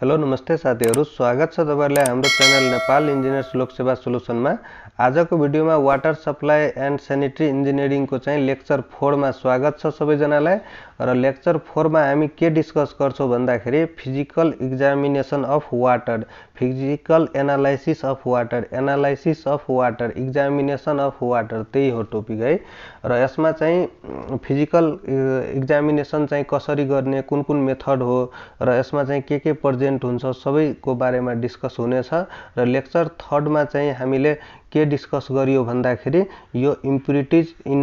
Hello नमस्ते साथीहरु, स्वागत छ तपाईहरुलाई हाम्रो च्यानल नेपाल इन्जिनियर्स लोक सेवा सोलुसनमा। आजको भिडियोमा water supply and sanitary engineering को चाहिँ लेक्चर 4 मा स्वागत छ सबैजनालाई। र लेक्चर 4 मा हामी के डिस्कस गर्छौं भन्दाखेरि physical examination of water, physical analysis of water, analysis of water, examination of water, त्यही हो टपिक है। र यसमा चाहिँ फिजिकल एक्जामिनेसन चाहिँ कसरी गर्ने, कुन कुन मेथड हो र यसमा चाहिँ के प्रेजेन्ट हुन्छ सबैको बारेमा डिस्कस हुनेछ। र लेक्चर 3 मा चाहिँ हामीले के डिस्कस गरियो भन्दाखेरि यो इम्प्युरिटीज इन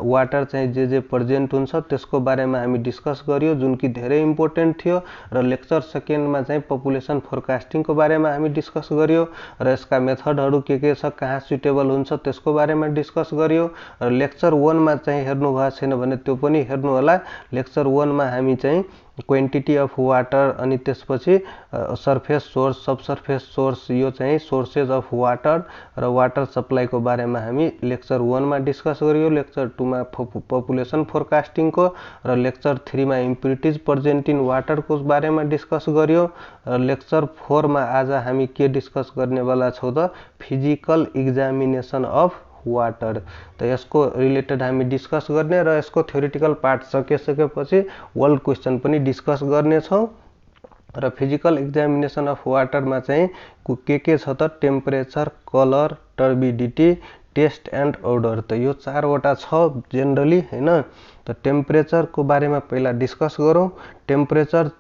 वाटर चाहिँ जे प्रेजेन्ट हुन्छ त्यसको बारेमा हामी डिस्कस गरियो, जुन कि धेरै इम्पोर्टेन्ट थियो। र लेक्चर 2 मा चाहिँ पपुलेसन फोरकास्टिङ को बारेमा हामी डिस्कस गरियो र यसका मेथडहरु के छ, कहाँ सुटेबल हुन्छ त्यसको बारेमा डिस्कस गरियो। र लेक्चर 1 मा चाहिँ हेर्नु भएको छैन भने त्यो पनि हेर्नु होला। लेक्चर 1 मा हामी चाहिँ क्वान्टिटी अफ वाटर अनि त्यसपछि सरफेस सोर्स, सब सरफेस सोर्स, यो चाहिँ सोर्सेज अफ वाटर र वाटर सप्लाई को बारेमा हामी लेक्चर 1 मा डिस्कस गरियो। लेक्चर 2 मा पपुलेसन फोरकास्टिङ को र लेक्चर 3 मा इम्प्युरिटीज प्रेजेन्ट इन वाटर को बारेमा डिस्कस गरियो। र लेक्चर 4 मा आज हामी के डिस्कस गर्नेवाला छौं त फिजिकल एक्जामिनेसन अफ वाटर। त यसको रिलेटेड हामी डिस्कस गर्ने र यसको थ्योरेटिकल पार्ट सकेपछि वर्ल्ड क्वेशन पनि डिस्कस गर्ने छौं। र फिजिकल एक्जामिनेसन अफ वाटर मा चाहिँ के छ त temperature, colour, turbidity, taste and odour. त यो 4 वटा छ जनरली हैन। त टेम्परेचर को बारेमा पहिला डिस्कस गरौं। टेम्परेचर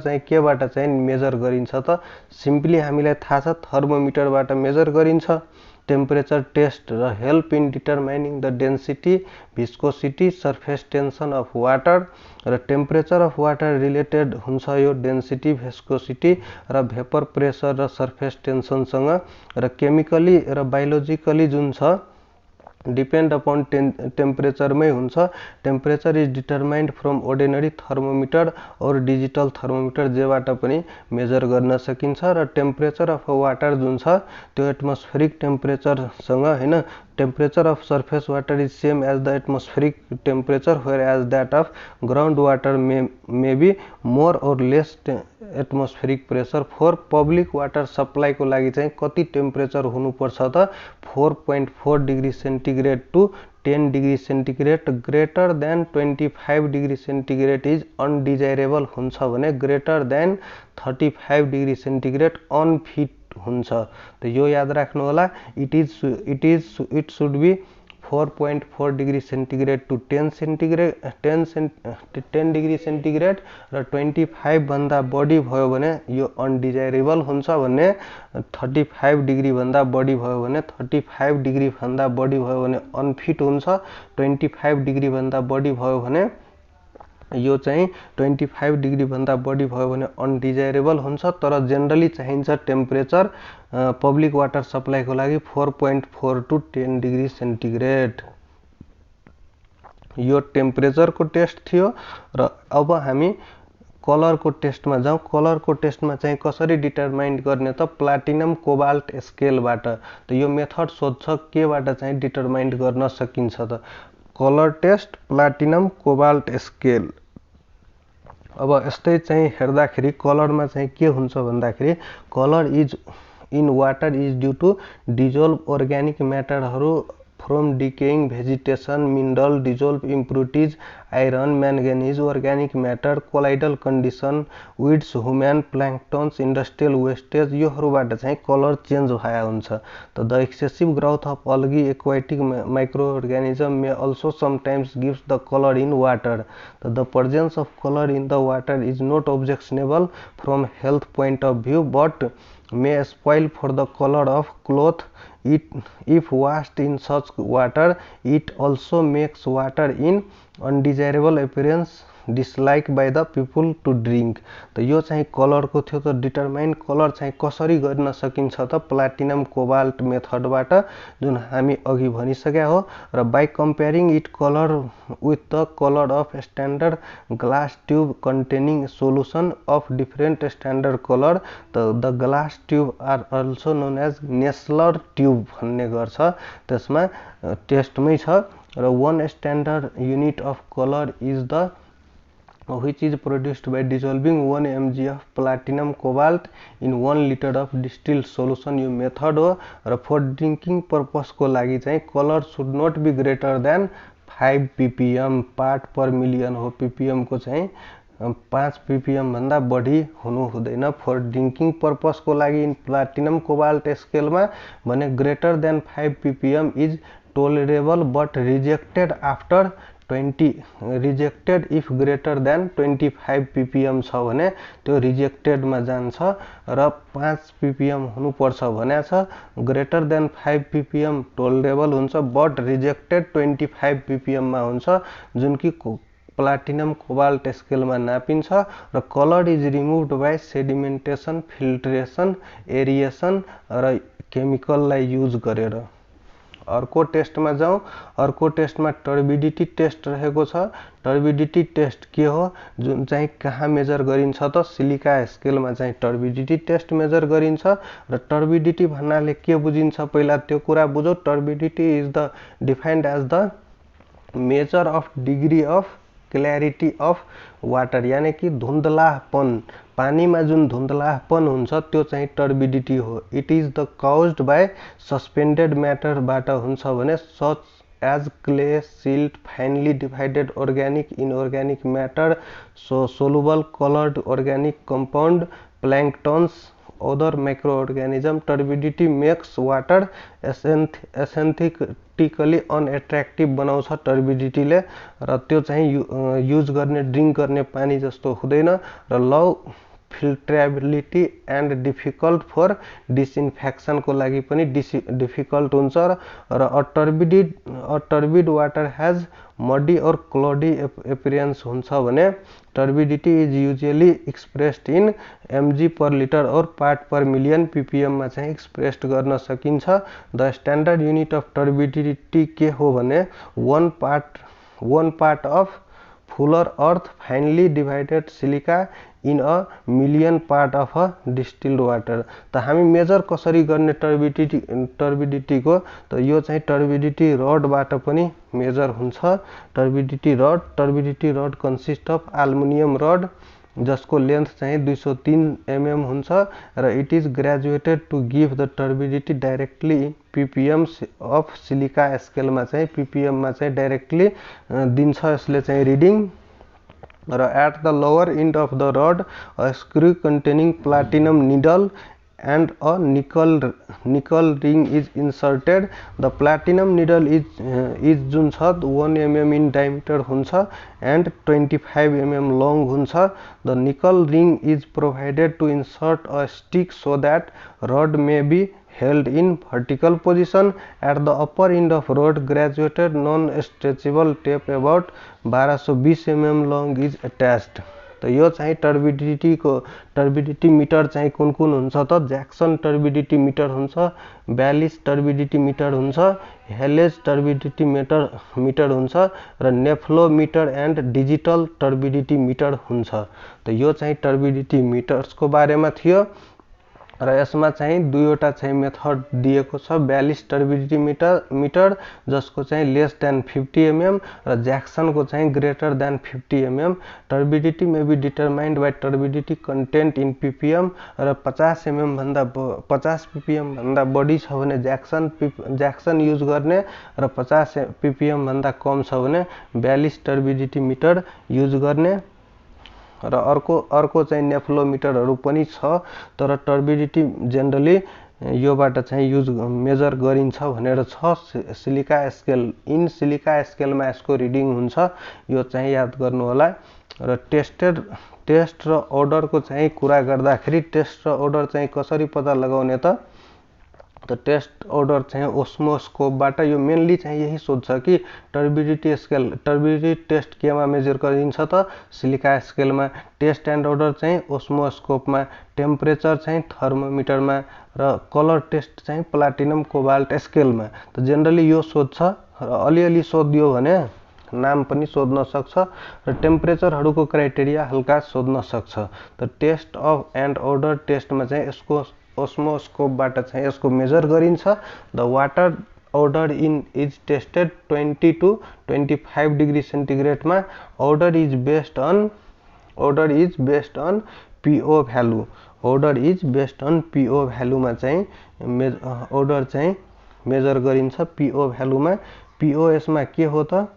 चाहिँ केबाट चाहिँ मेजर गरिन्छ त सिम्पली हामीलाई थाहा छ थर्मोमिटर बाट मेजर गरिन्छ। टेम्परेचर टेस्ट र help in determining the density, viscosity, surface tension of water. र टेम्परेचर अफ वाटर रिलेटेड हुन्छ यो डेन्सिटी, विस्कोसिटी र भेपर प्रेसर र सरफेस टेन्सन सँग। र केमिकली र बायोलोजिकली जुन छ डिपेन्ड अपन टेम्परेचर मै हुन्छ। Temperature is determined from ordinary thermometer और डिजिटल थर्मोमिटर, जेबाट पनि मेजर गर्न सकिन्छ। र टेम्परेचर अफ वाटर जुन छ त्यो एटमोस्फेरिक टेम्परेचर सँग हैन। Temperature of surface water is same as the atmospheric temperature, whereas that of ground water may be more or less atmospheric pressure. For public water supply को लागि चाहिँ कति temperature हुनुपर्छ त 4.4 degree centigrade to 10 degree centigrade. Greater than 25 degree centigrade is undesirable हुन्छ भने greater than 35 degree centigrade unfit हुन्छ। त यो याद राख्नु होला। It should be 4.4 degree centigrade to 10 degree centigrade र 25 भन्दा बढी भयो भने यो अनडिजायरेबल हुन्छ भन्ने। 35 डिग्री भन्दा बढी भयो भने 35 डिग्री भन्दा बढी भयो भने अनफिट हुन्छ। 25 डिग्री भन्दा बढी भयो भने यो चाहिँ 25 डिग्री भन्दा बढी भयो भने अनडिजायरेबल हुन्छ। तर जनरली चाहिन्छ टेम्परेचर पब्लिक वाटर सप्लाई को लागि 4.4 टु 10 डिग्री सेन्टिग्रेड। यो टेम्परेचर को टेस्ट थियो। र अब हामी कलर को टेस्ट में जाऊँ। कलर को टेस्ट में चाहिँ कसरी डिटरमाइन गर्ने त प्लाटिनम कोबाल्ट स्केल बाट। त यो मेथड सोध्छ केबाट चाहिँ डिटरमाइन गर्न सकिन्छ त colour test, platinum cobalt scale. अब यस्तै चाहिँ हेर्दाखेरि कलर में चाहिँ के हुन्छ भन्दाखेरि colour is in water is due to dissolve organic म्याटरहरु from decaying vegetation, mineral dissolve impurities, iron, manganese, organic matter, colloidal condition, weeds, human, planktons, industrial wastage, योहरुबाट चाहिँ कलर चेन्ज भया हुन्छ। त the excessive growth of algae, aquatic microorganism may also sometimes gives the color in water. The presence of color in the water is not objectionable from health point of view, but may spoil for the color of cloth. If washed in such water, it also makes water in undesirable appearance, dislike by the people to drink. त यो चाहिँ colour को थियो। त determine colour चाहिँ कसरी गर्न सकिन्छ त प्लाटिनम कोबाल्ट मेथडबाट, जुन हामी अघि भनिसक्या हो। र by comparing it colour with the colour of standard glass tube containing solution of different standard colour. त the glass tube are also known as Nessler tube भन्ने गर्छ, त्यसमा टेस्टमै छ। र 1 standard unit of colour is the which is produced by dissolving 1 mg of platinum cobalt in 1 liter of distilled solution। यो method हो र फर ड्रिंकिङ पर्पस को लागि चाहिँ colour should not be greater than 5 ppm part per million हो। ppm को चाहिँ 5 ppm भन्दा बढी हुनु हुँदैन फर ड्रिंकिङ पर्पस को लागि इन प्लाटिनम कोबाल्ट स्केल मा भने greater than 5 ppm is tolerable but rejected after 20 rejected if greater than 25 ppm छ भने त्यो रिजेक्टेड मा जान्छ र 5 ppm हुनुपर्छ भने छ। ग्रेटर देन 5 ppm टोलरेबल हुन्छ बट रिजेक्टेड 25 ppm मा हुन्छ जुन कि प्लाटिनम कोबाल्ट स्केल में नापिन्छ र colour is removed by sedimentation filtration aeration र केमिकललाई युज गरेर। अर्को टेस्ट में जाऊँ। अर्को टेस्ट में टर्बिडिटी टेस्ट रहेको छ। टर्बिडिटी टेस्ट के हो जुन चाहिँ कहाँ मेजर गरिन्छ त सिलिका स्केल में चाहिँ टर्बिडिटी टेस्ट मेजर गरिन्छ र टर्बिडिटी भन्नाले के बुझिन्छ पहिला त्यो कुरा बुझौ। Turbidity is the defined as the measure of degree of clarity of water यानी कि धुंधलापन पानी में जुन धुंधलापन हुन्छ त्यो चाहिँ टर्बिडिटी हो। It is the caused by suspended matter बाट हुन्छ भने such as clay silt finely divided organic inorganic matter soluble coloured organic compound planktons other microorganism। Turbidity makes water aesthetically unattractive बनाउँछ टर्बिडिटीले र त्यो चाहिँ युज गर्ने ड्रिंक गर्ने पानी जस्तो हुँदैन र लो फिल्ट्रेबिलिटी एंड डिफिकल्ट फर डिसइन्फेक्शन को लागि पनि डिफिकल्ट हुन्छ र टर्बिड वाटर हैज मडी और क्लडी एपियरेंस हुन्छ भने turbidity is usually expressed in mg per litre और पार्ट पर मिलियन ppm में चाहिँ एक्सप्रेस्ड गर्न सकिन्छ। The standard unit of turbidity के हो भने 1 part of Fuller earth finally divided silica in a million part of a distilled water. त हामी मेजर कसरी गर्ने टर्बिडिटी को त यो चाहिँ टर्बिडिटी रड बाट पनि मेजर हुन्छ। Turbidity rod consist of aluminium rod जसको लेंथ चाहिँ 203 mm हुन्छ र it is graduated to give the turbidity directly ppm of silica scale में चाहिँ ppm में चाहिँ डाइरेक्टली दिन्छ यसले चाहिँ रिडिङ र at the lower end of the rod a screw containing platinum needle and a nickel ring is inserted। the platinum needle is जुन छ 1 mm in diameter हुन्छ and 25 mm long हुन्छ। the nickel ring is provided to insert a stick so that rod may be held in vertical position at the upper end of rod graduated non-stretchable tape about 1220 mm long is attached। तो यो चाहिँ turbidity metre चाहिँ कुन हुन्छ त Jackson turbidity metre हुन्छ, ब्यालिस turbidity metre हुन्छ, हेलेज turbidity metre हुन्छ र नेफ्लोमीटर एंड डिजिटल टर्बिडिटी मिटर हुन्छ। तो यो चाहिँ टर्बिडिटी मिटर्स को बारेमा थियो र यसमा चाहिँ दुईवटा चाहिँ मेथड दिएको छ। 42 टर्बिडिटी मिटर जसको चाहिँ लेस देन 50 mm र जैक्सन को चाहिँ greater than 50 mm। Turbidity may be determined by turbidity content in ppm र 50 ppm भन्दा बढी छ भने जैक्सन युज गर्ने र 50 ppm भन्दा कम छ भने 42 टर्बिडिटी मिटर युज गर्ने र अर्को चाहिँ नेफ्लोमीटरहरु पनि छ तर टर्बिडिटी जनरली योबाट चाहिँ युज मेजर गरिन्छ भनेर छ। सिलिका स्केल इन सिलिका स्केलमा यसको रिडिङ हुन्छ यो चाहिँ याद गर्नु होला। र टेस्ट र अर्डर को चाहिँ कुरा गर्दाखेरि टेस्ट र अर्डर चाहिँ कसरी पत्ता लगाउने त टेस्ट अर्डर चाहिँ ओस्मोस्कोप बाट यो मेनली चाहिँ यही सोध्छ कि टर्बिडिटी टेस्ट केमा मेजर गरिन्छ त सिलिका स्केल में। टेस्ट एंड अर्डर चाहिँ ओस्मोस्कोप में, टेम्परेचर चाहिँ थर्मोमीटर में र कलर टेस्ट चाहिँ प्लाटिनम कोबाल्ट स्केल में। तो जनरली यो सोध्छ र अलिअलि सोध्यो भने नाम पनि सोध्न सक्छ र टेम्परेचरहरुको क्राइटेरिया हल्का सोध्न सक्छ। त test of and odour test में चाहिँ यसको ओस्मोस्कोप बाट चाहिँ यसको मेजर गरिन्छ। The water odour in is tested 20 to 25 degree centigrade में। Odour is based on order is based on PO value, order is based on PO value मा चाहिँ order चाहिँ मेजर गरिन्छ PO value मा। PO यसमा के हो त,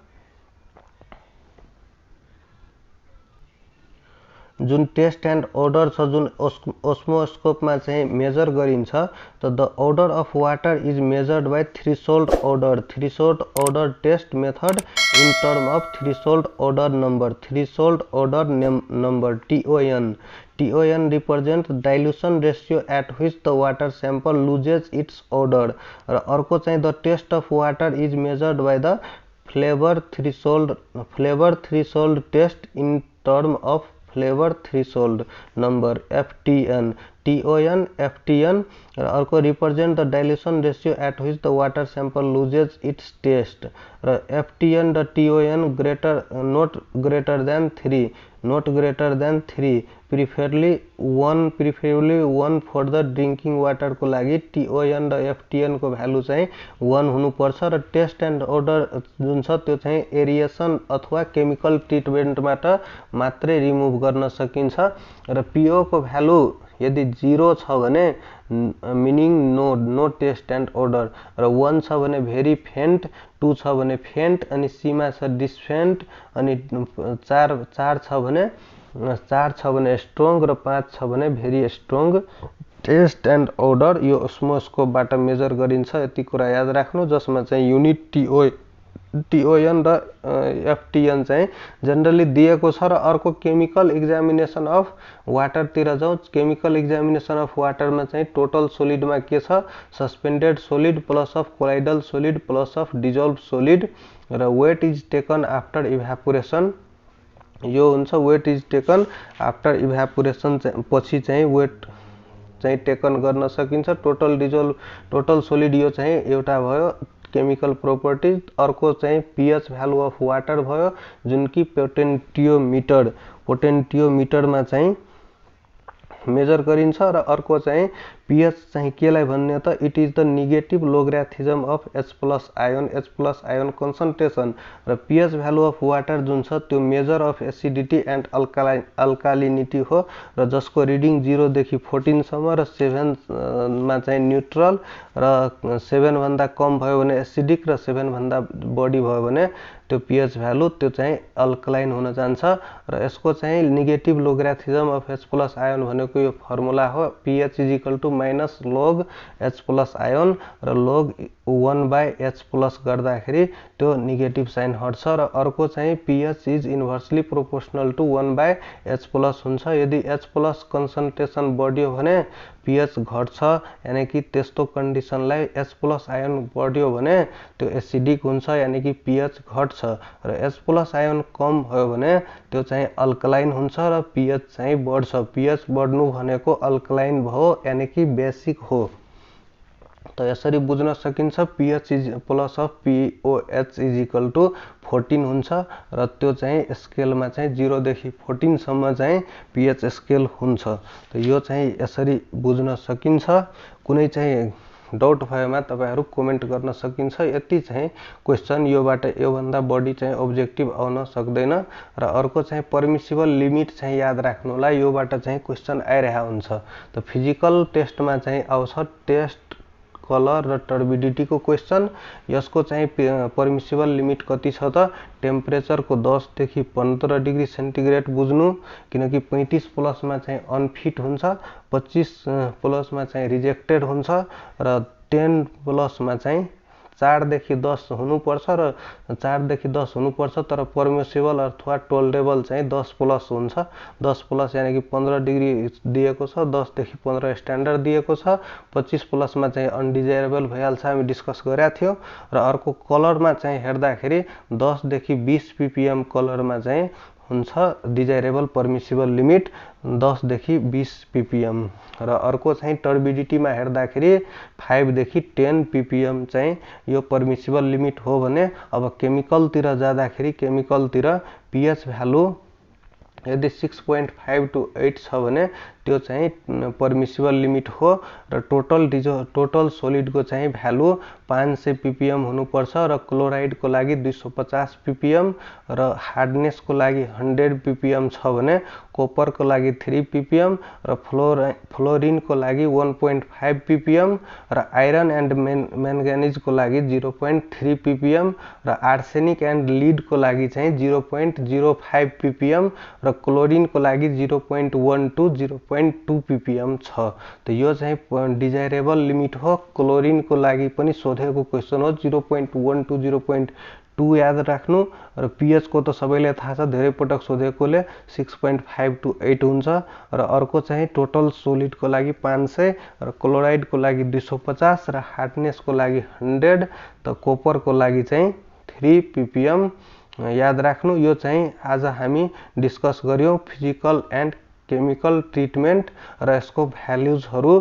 जुन टेस्ट एन्ड order छ जुन ओस्मोस्कोप मा चाहिँ मेजर गरिन्छ त the order of water is measured by threshold order, threshold order test method in term of threshold order number, threshold order number TON. TON represent dilution ratio at which the water sample loses its odor। र अर्को चाहिँ the test of water is measured by the flavor threshold test in term of flavor threshold number FTN, TON, FTN। र अर्को represent the dilution ratio at which the water sample loses its taste। र FTN र TON not greater than 3, not greater than 3, preferably 1 for the drinking water को लागि TON र FTN को value चाहिँ 1 हुनुपर्छ। र टेस्ट एन्ड order जुन छ त्यो चाहिँ एरिएसन अथवा केमिकल ट्रिटमेन्टबाट मात्रै रिमुभ गर्न सकिन्छ। र PO को भ्यालु यदि 0 छ भने meaning no taste and order, र 1 छ भने भेरी फेन्ट, 2 छ भने फेन्ट, अनि C मा छ डिस्फेन्ट, अनि 4 छ भने स्ट्रोङ, र 5 छ भने very strong. Taste and order यो ओस्मोस्कोपबाट मेजर गरिन्छ, यति कुरा याद राख्नु। जसमा चाहिँ युनिट TON र FTN चाहिँ जनरली दिएको छ। र अर्को केमिकल एक्जामिनेसन अफ वाटर तिर जाउँ। केमिकल एक्जामिनेसन अफ वाटर मा चाहिँ टोटल सोलिड मा के छ, suspended solid plus of colloidal solid plus of dissolve solid. र weight is taken after evaporation, यो हुन्छ weight is taken after evaporation पछि चाहिँ वेट चाहिँ टेकन गर्न सकिन्छ। टोटल सोलिड यो चाहिँ एउटा भयो केमिकल प्रोपर्टिज। अर्को चाहिँ pH भ्यालु अफ वाटर भयो जुन कि पोटेन्टियोमिटर मा चाहिँ मेजर गरिन्छ। र अर्को चाहिँ pH चाहिँ केलाई भन्ने त, it is the negative logarithm of H+ ion concentration. र pH भ्यालु अफ वाटर जुन छ त्यो मेजर अफ एसिडिटी एन्ड अल्कालिनिटी हो। र जसको रिडिङ 0 देखि 14 सम्म, र 7 मा चाहिँ न्यूट्रल, र 7 भन्दा कम भयो भने एसिडिक, र 7 भन्दा बढी भयो भने त्यो pH भ्यालु त्यो चाहिँ अल्कलाइन हुन जान्छ। र यसको चाहिँ negative logarithm of H+ ion भनेको यो फर्मुला हो, pH - log H+ आयोन, र log 1/H+ गर्दाखेरि त्यो नेगेटिभ साइन हट्छ। र अर्को चाहिँ pH is inversely proportional to 1/H+ हुन्छ। यदि H+ कन्सन्ट्रेसन बढ्यो भने pH घट्छ, यानी कि त्यस्तो कन्डिसनलाई H+ आयोन बढ्यो भने त्यो एसिडिक हुन्छ, यानी कि pH घट्छ। र H+ आयोन कम भयो भने त्यो चाहिँ अल्कलाइन हुन्छ, र pH चाहिँ बढ्छ। pH बढ्नु भनेको अल्कलाइन भयो, यानी कि बेसिक हो। त यसरी बुझ्न सकिन्छ pH प्लस अफ POH = 14 हुन्छ। र त्यो चाहिँ स्केलमा चाहिँ 0 देखि 14 सम्म चाहिँ pH स्केल हुन्छ। त यो चाहिँ यसरी बुझ्न सकिन्छ। कुनै चाहिँ डाउट भएमा तपाईहरु कमेन्ट गर्न सकिन्छ। यति चाहिँ क्वेशन योबाट योभन्दा बढी चाहिँ ऑब्जेक्टिभ आउन सक्दैन। र अर्को चाहिँ परमिसिबल लिमिट चाहिँ याद राख्नु होला, योबाट चाहिँ क्वेशन आइरहेको हुन्छ। त फिजिकल टेस्टमा चाहिँ आउँछ टेस्ट कलर र टर्बिडिटी को क्वेशन। यसको चाहिँ परमिसिबल लिमिट कति छ त, टेम्परेचर को 10 देखि 15 डिग्री सेन्टिग्रेड बुझ्नु, किनकि 35+ मा चाहिँ अनफिट हुन्छ, 25+ मा चाहिँ रिजेक्टेड हुन्छ, र 10+ मा चाहिँ 4 देखि 10 हुनुपर्छ, र 4 देखि 10 हुनुपर्छ, तर परमिसिबल अथवा टोलरेबल चाहिँ 10+ हुन्छ। 10+ यानी कि 15 डिग्री दिएको छ, 10 देखि 15 स्ट्यान्डर्ड दिएको छ, 25+ मा चाहिँ अनडिजायरेबल भइहाल्छ, हामी डिस्कस गरेका थियौ। र अर्को कलरमा चाहिँ हेर्दाखेरि 10 देखि 20 ppm कलरमा चाहिँ हुन्छ डिजायरेबल परमिसिबल लिमिट 10 देखि 20 ppm। र अर्को चाहिँ टर्बिडिटीमा हेर्दाखेरि 5 देखि 10 ppm चाहिँ यो परमिसिबल लिमिट हो भने अब केमिकलतिर जाँदाखेरि केमिकलतिर pH भ्यालु यदि 6.5 to 8 छ भने त्यो चाहिँ परमिसिबल लिमिट हो। र टोटल सोलिड को चाहिँ भ्यालु 500 ppm हुनुपर्छ र क्लोराइडको लागि 250 ppm र हार्डनेसको लागि 100 ppm छ भने कोपरको लागि 3 ppm र फ्लोरिनको लागि 1.5 ppm र आइरन एन्ड मैंगनीजको लागि 0.3 ppm र आर्सेनिक एन्ड लीडको लागि चाहिँ 0.05 ppm र क्लोरिनको लागि 0.1 to 0.2 ppm छ। त यो चाहिँ डिजायरेबल लिमिट हो। क्लोरिनको लागि पनि सोधेको क्वेशन हो, 0.1 to 0.2 याद राख्नु र pH को त सबैलाई थाहा छ, धेरै पटक सोधेकोले 6.5 to 8 हुन्छ र अर्को चाहिँ टोटल सोलिडको लागि 500 र क्लोराइडको लागि 250 र हार्डनेसको लागि 100 त कोपरको लागि चाहिँ 3 ppm याद राख्नु। यो चाहिँ आज हामी डिस्कस गर्यौं फिजिकल एन्ड केमिकल ट्रिटमेन्ट र यसको भ्यालुजहरु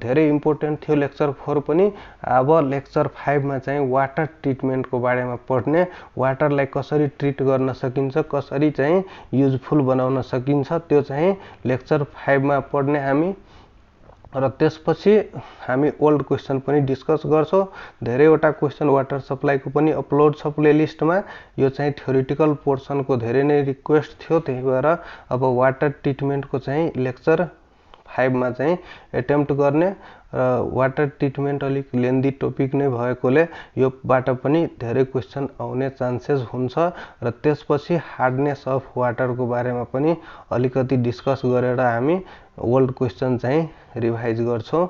धेरै इम्पोर्टेन्ट थियो लेक्चर 4 पनि। अब लेक्चर 5 मा चाहिँ वाटर ट्रिटमेन्टको बारेमा पढ्ने, वाटरलाई कसरी ट्रिट गर्न सकिन्छ, कसरी चाहिँ युजफुल बनाउन सकिन्छ त्यो चाहिँ लेक्चर 5 मा पढ्ने हामी। र त्यसपछि हामी ओल्ड क्वेशन पनि डिस्कस गर्छौं। धेरैवटा क्वेशन वाटर सप्लाईको पनि अपलोड छ प्लेलिस्टमा। यो चाहिँ थ्योरेटिकल पोर्सनको धेरै नै रिक्वेस्ट थियो, त्यही भएर अब वाटर ट्रिटमेन्टको चाहिँ लेक्चर 5 मा चाहिँ एटेम्प्ट गर्ने र वाटर ट्रिटमेन्ट अलिक लेन्दी टपिक नै भएकोले योबाट पनि धेरै क्वेशन आउने चान्सेस हुन्छ र त्यसपछि हार्डनेस अफ वाटरको बारेमा पनि अलिकति डिस्कस गरेर हामी ओल्ड क्वेशन चाहिँ रिभाइज गर्छौं।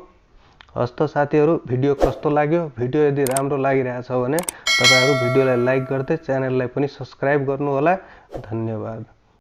हस्त साथीहरु, भिडियो कस्तो लाग्यो? भिडियो यदि राम्रो लागिरहेछ भने तपाईहरु भिडियोलाई लाइक गर्दै च्यानललाई पनि सब्स्क्राइब गर्नु होला। धन्यवाद।